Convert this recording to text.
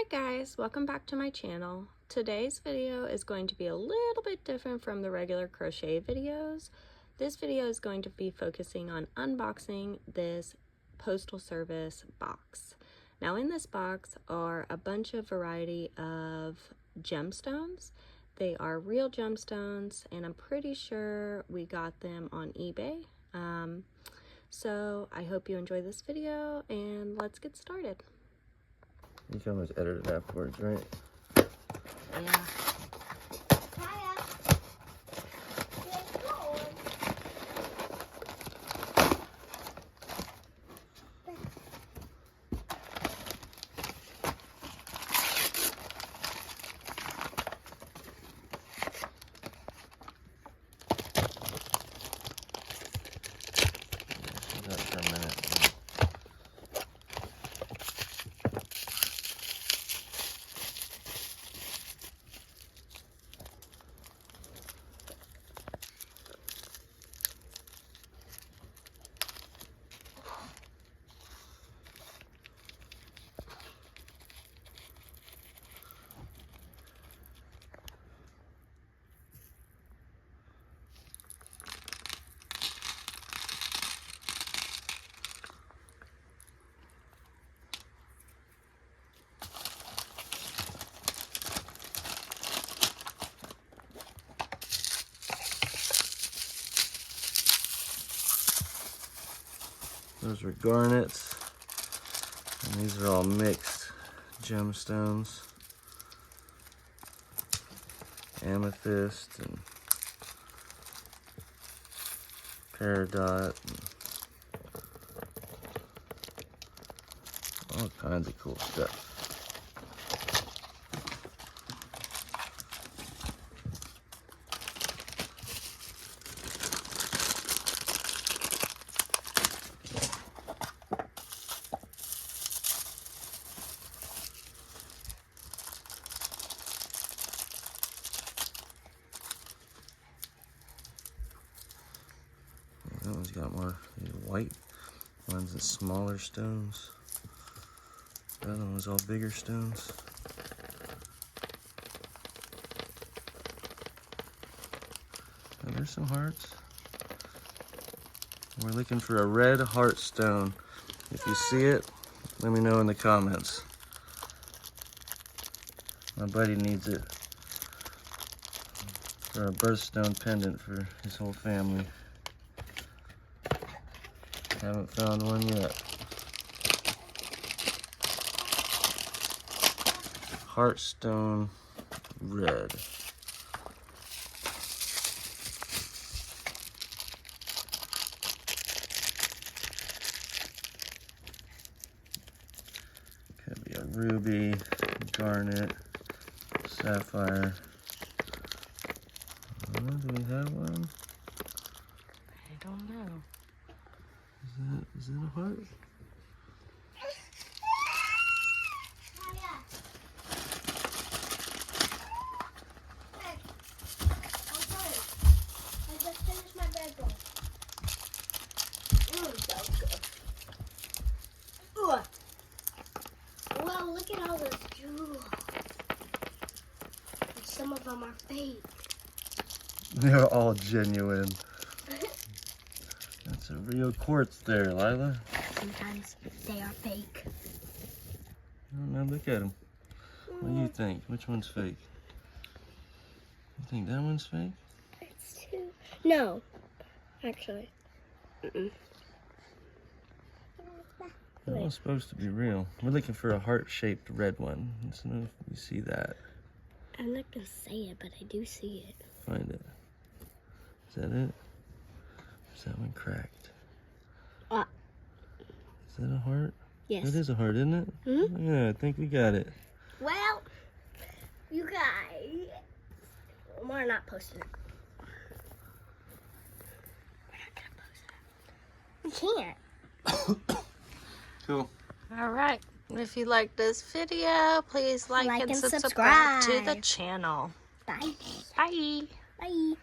Guys, welcome back to my channel. Today's video is going to be a little bit different from the regular crochet videos. This video is going to be focusing on unboxing this postal service box. Now in this box are a bunch of variety of gemstones. They are real gemstones and I'm pretty sure we got them on eBay. So I hope you enjoy this video and let's get started. You can always edit it afterwards, right? Yeah. For a minute. Those are garnets, and these are all mixed gemstones, amethyst and peridot, and all kinds of cool stuff. That one's got more white ones and smaller stones. That one was all bigger stones. And there's some hearts. We're looking for a red heart stone. If you see it, let me know in the comments. My buddy needs it for a birthstone pendant for his whole family. Haven't found one yet. Heartstone red. Could be a ruby, garnet, sapphire. Do we have one? I don't know. Is that a heart? I just finished my bread roll. So good. Ooh. Well, look at all those jewels. And some of them are fake. They're all genuine. That's a real quartz there, Lila. Sometimes they are fake. I don't know, look at them. What do you think? Which one's fake? You think that one's fake? It's too. No, actually. That one's supposed to be real. We're looking for a heart-shaped red one. Let's know if we see that. I'm not gonna say it, but I do see it. Find it. Is that it? Or is that one cracked? Is that a heart? Yes. That is a heart, isn't it? Mm-hmm. Yeah, I think we got it. Well, you guys, we're not posting it. We're not gonna post it. We can't. Cool. All right. If you like this video, please like and subscribe to the channel. Bye. Bye. Bye.